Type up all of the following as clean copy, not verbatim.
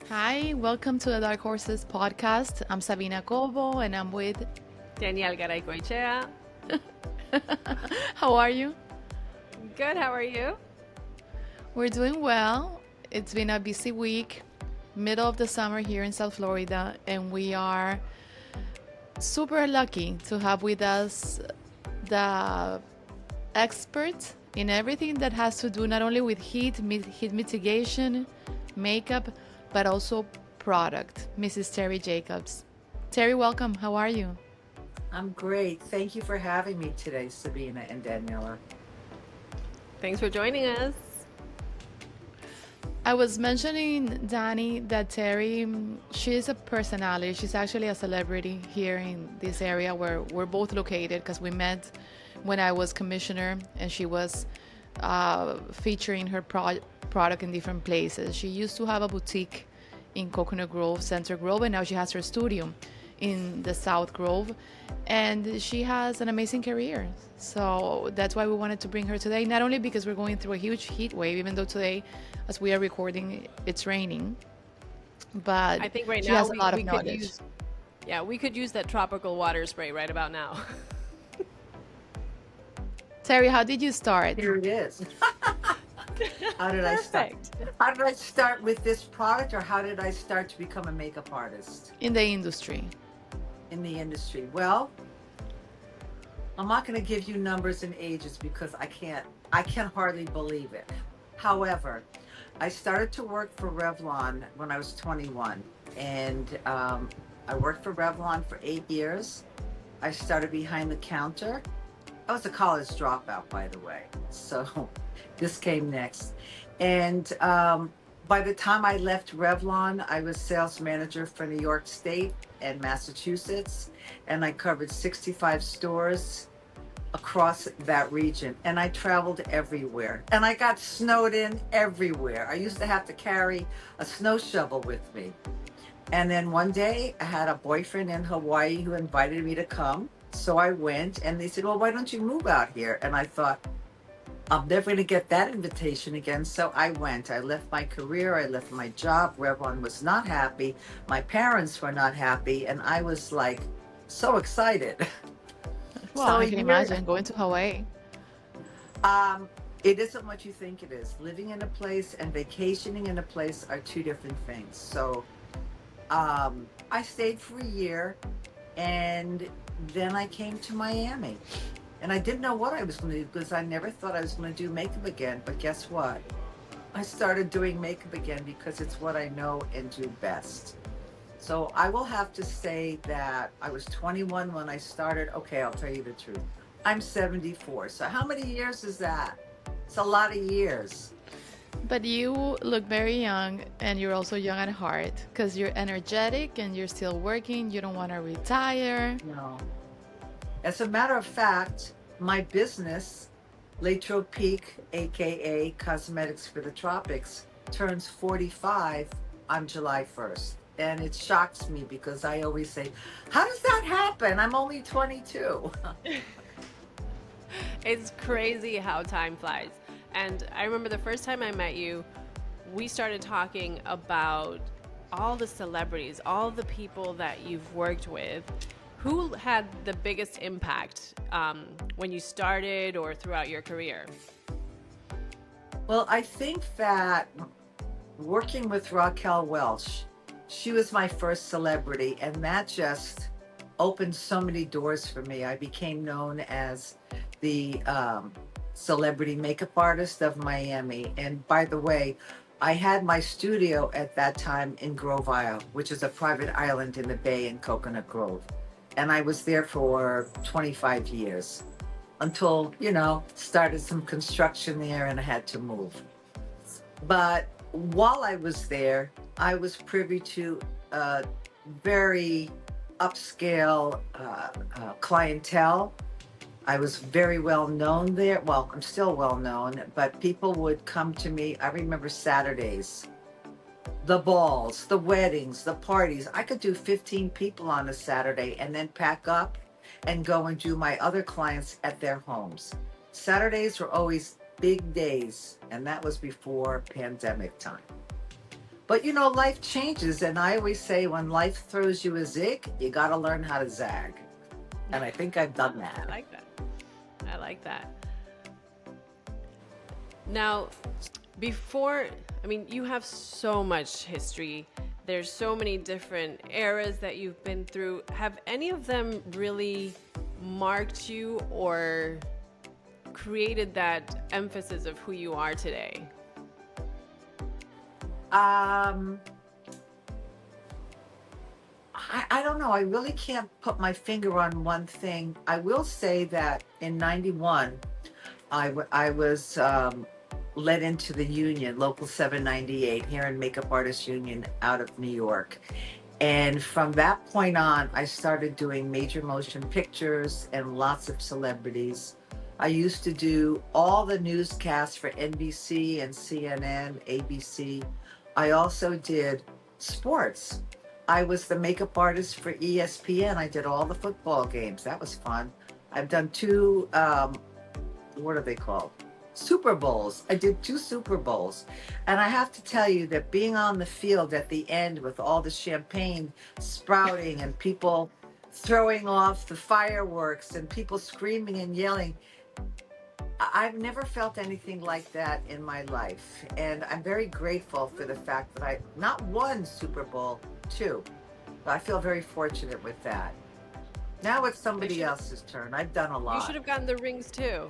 Hi, welcome to the Dark Horses podcast. I'm Sabina Cobo and I'm with. Danielle Garaycoechea. How are you? Good, how are you? We're doing well. It's been a busy week, middle of the summer here in South Florida, and we are super lucky to have with us the expert in everything that has to do not only with heat mitigation, makeup, but also product, Mrs. Terry Jacobs. Terry, welcome. How are you? I'm great. Thank you for having me today, Sabina and Daniela. Thanks for joining us. I was mentioning, Danny, that Terry, she's a personality. She's actually a celebrity here in this area where we're both located because we met when I was commissioner and she was featuring her product in different places. She used to have a boutique in Coconut Grove, Center Grove, and now she has her studio in the South Grove, and she has an amazing career. So that's why we wanted to bring her today, not only because we're going through a huge heat wave, even though today, as we are recording, it's raining, but I think right she now has a we, lot of we could knowledge. use we could use that tropical water spray right about now. Terry, how did you start? Here it is. How did I start? Perfect. How did I start with this product, or how did I start to become a makeup artist In the industry? in the industry? Well, I'm not going to give you numbers and ages because I can hardly believe it. However, I started to work for Revlon when I was 21, and I worked for Revlon for 8 years. I started behind the counter. I was a college dropout, by the way. So this came next. And by the time I left Revlon, I was sales manager for New York State and Massachusetts. And I covered 65 stores across that region. And I traveled everywhere. And I got snowed in everywhere. I used to have to carry a snow shovel with me. And then one day I had a boyfriend in Hawaii who invited me to come. So I went and they said, well, why don't you move out here? And I thought, I'm never going to get that invitation again. So I went. I left my career. I left my job. Everyone was not happy. My parents were not happy. And I was like so excited. Well, So I a can year, imagine going to Hawaii. it isn't what you think it is. Living in a place and vacationing in a place are two different things. So I stayed for a year. And then I came to Miami. And I didn't know what I was going to do because I never thought I was going to do makeup again. But guess what? I started doing makeup again because it's what I know and do best. So I will have to say that I was 21 when I started. Okay, I'll tell you the truth. I'm 74. So how many years is that? It's a lot of years. But you look very young and you're also young at heart because you're energetic and you're still working. You don't want to retire. No. As a matter of fact, my business, Latro Peak, aka Cosmetics for the Tropics, turns 45 on July 1st. And it shocks me because I always say, how does that happen? I'm only 22. It's crazy how time flies. And I remember the first time I met you, we started talking about all the celebrities, all the people that you've worked with. Who had the biggest impact when you started or throughout your career? Well, I think that working with Raquel Welch, she was my first celebrity, and that just opened so many doors for me. I became known as the celebrity makeup artist of Miami. And by the way, I had my studio at that time in Grove Isle, which is a private island in the bay in Coconut Grove. And I was there for 25 years until, started some construction there and I had to move. But while I was there, I was privy to a very upscale clientele. I was very well known there. Well, I'm still well known, but people would come to me. I remember Saturdays, the balls, the weddings, the parties. I could do 15 people on a Saturday and then pack up and go and do my other clients at their homes. Saturdays were always big days, and that was before pandemic time. But you know, life changes. And I always say when life throws you a zig, you got to learn how to zag. And I think I've done I that. like that. I like that. Now, before, I mean, you have so much history. There's so many different eras that you've been through. Have any of them really marked you or created that emphasis of who you are today? Um, I don't know. I really can't put my finger on one thing. I will say that in 91, I was led into the union, Local 798, here in Makeup Artists Union out of New York. And from that point on, I started doing major motion pictures and lots of celebrities. I used to do all the newscasts for NBC and CNN, ABC. I also did sports. I was the makeup artist for ESPN. I did all the football games. That was fun. I've done two what are they called? Super Bowls. I did two Super Bowls. And I have to tell you that being on the field at the end with all the champagne sprouting and people throwing off the fireworks and people screaming and yelling, I've never felt anything like that in my life. And I'm very grateful for the fact that I not one Super Bowl, two. But I feel very fortunate with that. Now it's They somebody should else's turn. I've done a You should lot. have gotten the rings too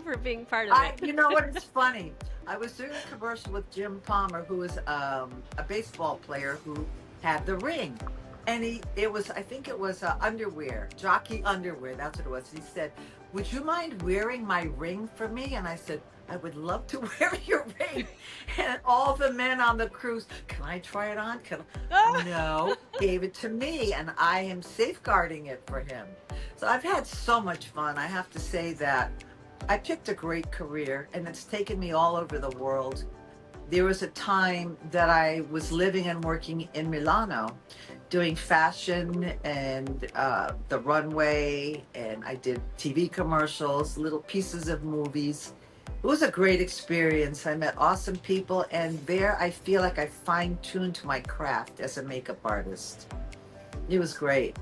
for being part of I, it. you know what? It's funny. I was doing a commercial with Jim Palmer, who was a baseball player who had the ring, and it was, I think it was underwear, jockey underwear. That's what it was. He said, "Would you mind wearing my ring for me?" And I said, "I would love to wear your ring." And all the men on the cruise, "Can I try it on? Can I? No, gave it to me, and I am safeguarding it for him. So I've had so much fun. I have to say that I picked a great career and it's taken me all over the world. There was a time that I was living and working in Milano doing fashion and the runway, and I did TV commercials, little pieces of movies. It was a great experience. I met awesome people, and there I feel like I fine tuned my craft as a makeup artist. It was great.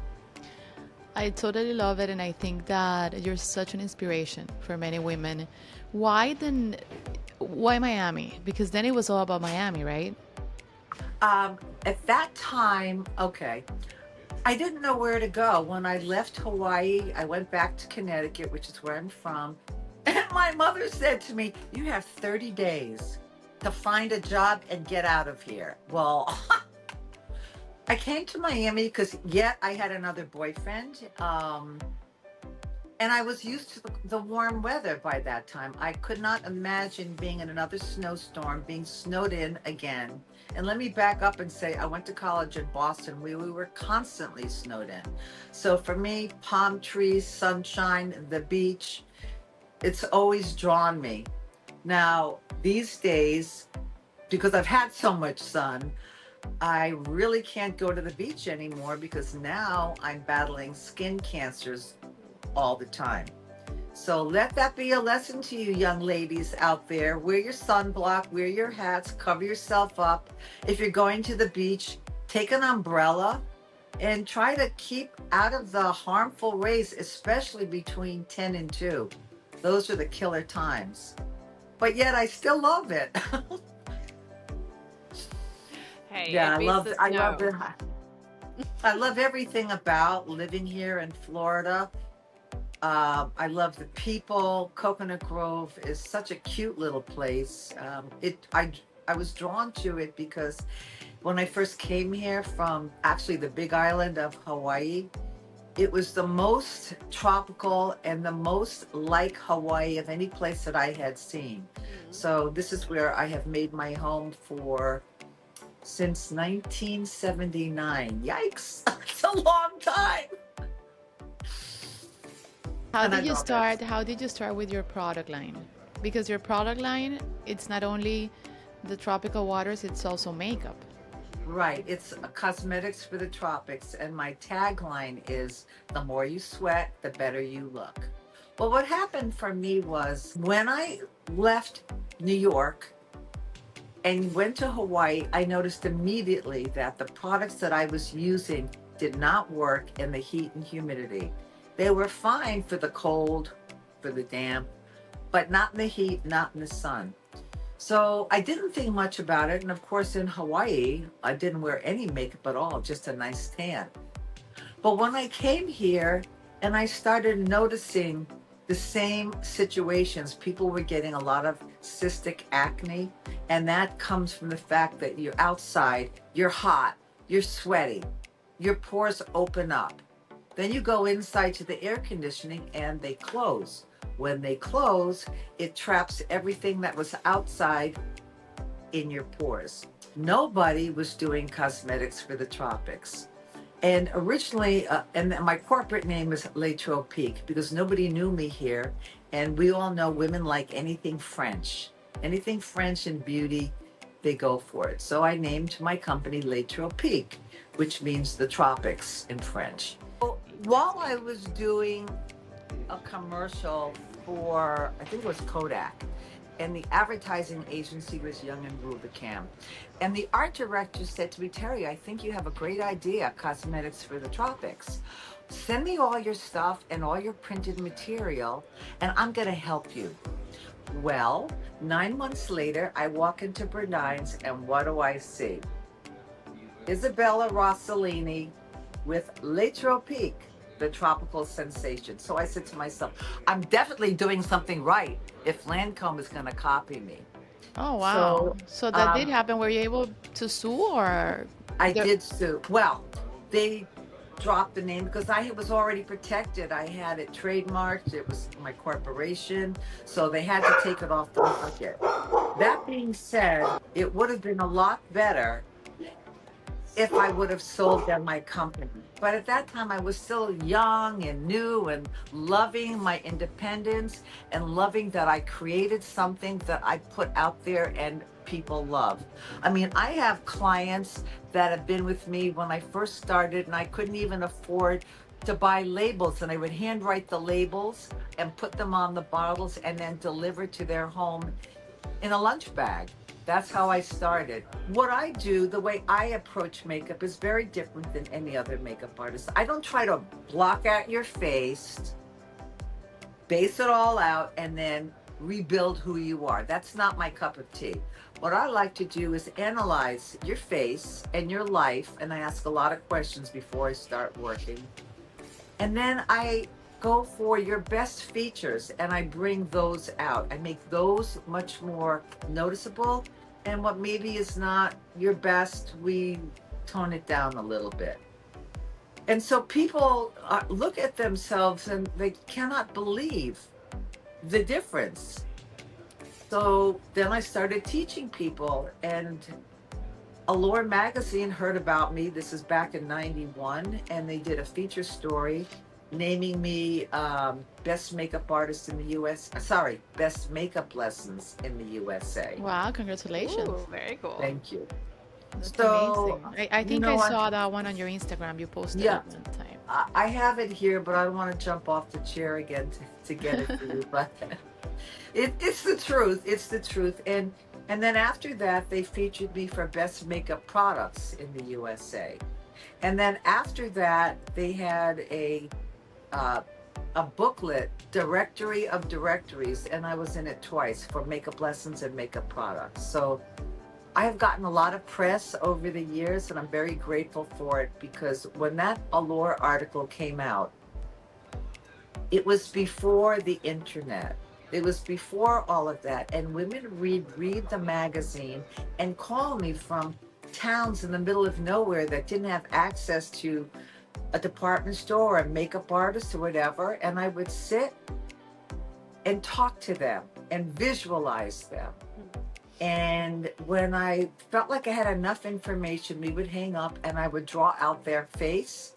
I totally love it, and I think that you're such an inspiration for many women. Why then? Why Miami? Because then it was all about Miami, right? At that time, okay, I didn't know where to go. When I left Hawaii, I went back to Connecticut, which is where I'm from. And my mother said to me, "You have 30 days to find a job and get out of here." Well, I came to Miami because yet I had another boyfriend. And I was used to the warm weather by that time. I could not imagine being in another snowstorm, being snowed in again. And let me back up and say, I went to college in Boston. We were constantly snowed in. So for me, palm trees, sunshine, the beach, it's always drawn me. Now, these days, because I've had so much sun, I really can't go to the beach anymore because now I'm battling skin cancers all the time. So let that be a lesson to you, young ladies out there. Wear your sunblock, wear your hats, cover yourself up. If you're going to the beach, take an umbrella and try to keep out of the harmful rays, especially between 10 and 2. Those are the killer times. But yet I still love it. Hey, Yeah, it beats the I love snow. it. I love everything about living here in Florida. I love the people. Coconut Grove is such a cute little place. I was drawn to it because when I first came here from actually the Big Island of Hawaii, it was the most tropical and the most like Hawaii of any place that I had seen. Mhm. So this is where I have made my home for since 1979. Yikes! It's a long time, How and I did you love it. start? How did you start with your product line? Because your product line, it's not only the tropical waters, it's also makeup. Right. It's cosmetics for the tropics. And my tagline is the more you sweat, the better you look. Well, what happened for me was when I left New York, and went to Hawaii, I noticed immediately that the products that I was using did not work in the heat and humidity. They were fine for the cold, for the damp, but not in the heat, not in the sun. So I didn't think much about it. And of course, in Hawaii, I didn't wear any makeup at all, just a nice tan. But when I came here and I started noticing the same situations, people were getting a lot of cystic acne. And that comes from the fact that you're outside, you're hot, you're sweaty, your pores open up. Then you go inside to the air conditioning and they close. When they close, it traps everything that was outside in your pores. Nobody was doing cosmetics for the tropics. And originally, and my corporate name is Les Tropiques because nobody knew me here. And we all know women like anything French. Anything French and beauty, they go for it. So I named my company Les Tropiques, which means the tropics in French. While I was doing a commercial for, I think it was Kodak, and the advertising agency was Young and Rubicam. And the art director said to me, Terry, I think you have a great idea, cosmetics for the tropics. Send me all your stuff and all your printed material, and I'm going to help you. Well, 9 months later, I walk into Bernines, and what do I see? Isabella Rossellini with Les Tropiques, the tropical sensation. So I said to myself, I'm definitely doing something right if Lancome is going to copy me. Oh, wow. So that did happen. Were you able to sue or? I did sue. Well, they dropped the name because I was already protected. I had it trademarked. It was my corporation. So they had to take it off the market. That being said, it would have been a lot better if I would have sold them my company. But at that time, I was still young and new and loving my independence and loving that I created something that I put out there and people love. I mean, I have clients that have been with me when I first started and I couldn't even afford to buy labels, and I would handwrite the labels and put them on the bottles and then deliver to their home in a lunch bag. That's how I started. What I do, the way I approach makeup is very different than any other makeup artist. I don't try to block out your face, base it all out, and then rebuild who you are. That's not my cup of tea. What I like to do is analyze your face and your life, and I ask a lot of questions before I start working. And then I go for your best features and I bring those out. I make those much more noticeable. And what maybe is not your best, we tone it down a little bit. And so people look at themselves and they cannot believe the difference. So then I started teaching people, and Allure magazine heard about me. This is back in '91, and they did a feature story naming me best makeup artist in the US. Sorry, best makeup lessons in the USA. Wow, congratulations. Ooh, very cool. Thank you. That's So, amazing. I think I saw that one on your Instagram. You posted Yeah. it one time. I have it here, but I don't want to jump off the chair again to get it for you. But it's the truth. It's the truth. And then after that, they featured me for best makeup products in the USA. And then after that, they had a booklet, directory of directories, and I was in it twice for makeup lessons and makeup products. So I have gotten a lot of press over the years, and I'm very grateful for it, because when that Allure article came out, it was before the internet. It was before all of that, and women read the magazine and call me from towns in the middle of nowhere that didn't have access to a department store or a makeup artist or whatever, and I would sit and talk to them and visualize them. And when I felt like I had enough information, we would hang up and I would draw out their face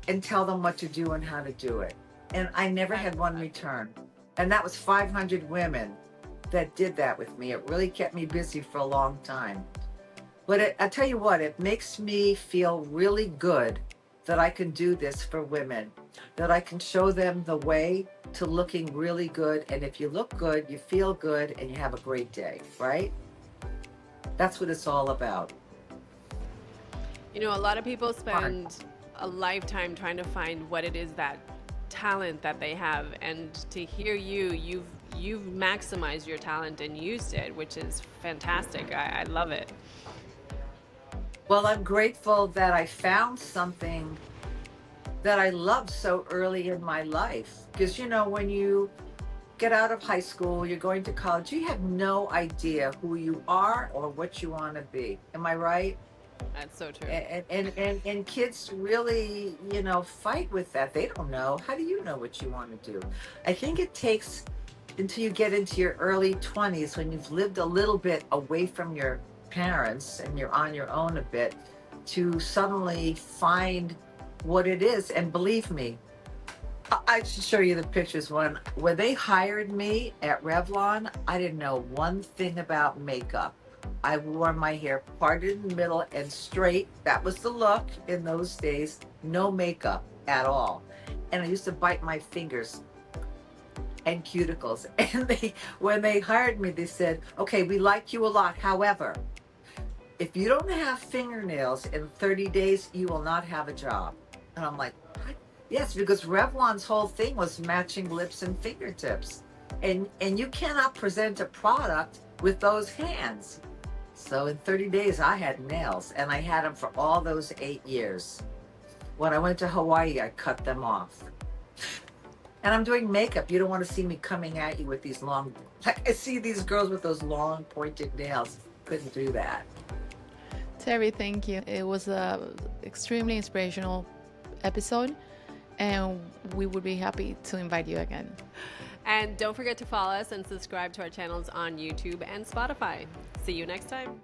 and tell them what to do and how to do it. And I never had one return. And that was 500 women that did that with me. It really kept me busy for a long time. But I tell you what, it makes me feel really good that I can do this for women, that I can show them the way to looking really good. And if you look good, you feel good, and you have a great day, right? That's what it's all about. You know, a lot of people Art. spend a lifetime trying to find what it is, that talent that they have, and to hear you, you've maximized your talent and used it, which is fantastic. I love it. Well, I'm grateful that I found something that I loved so early in my life. Because, when you get out of high school, you're going to college, you have no idea who you are or what you want to be. Am I right? That's so true. And kids really, fight with that. They don't know. How do you know what you want to do? I think it takes until you get into your early 20s, when you've lived a little bit away from your parents and you're on your own a bit, to suddenly find what it is. And believe me, I should show you the pictures. When they hired me at Revlon, I didn't know one thing about makeup. I wore my hair parted in the middle and straight. That was the look in those days. No makeup at all. And I used to bite my fingers and cuticles. And when they hired me, they said, "Okay, we like you a lot. However, if you don't have fingernails in 30 days, you will not have a job." And I'm like, "What?" Yes, because Revlon's whole thing was matching lips and fingertips. And you cannot present a product with those hands. So in 30 days, I had nails, and I had them for all those 8 years. When I went to Hawaii, I cut them off. And I'm doing makeup. You don't want to see me coming at you with these long, like I see these girls with those long pointed nails. Couldn't do that. Terry, thank you. It was a extremely inspirational episode, and we would be happy to invite you again. And don't forget to follow us and subscribe to our channels on YouTube and Spotify. See you next time.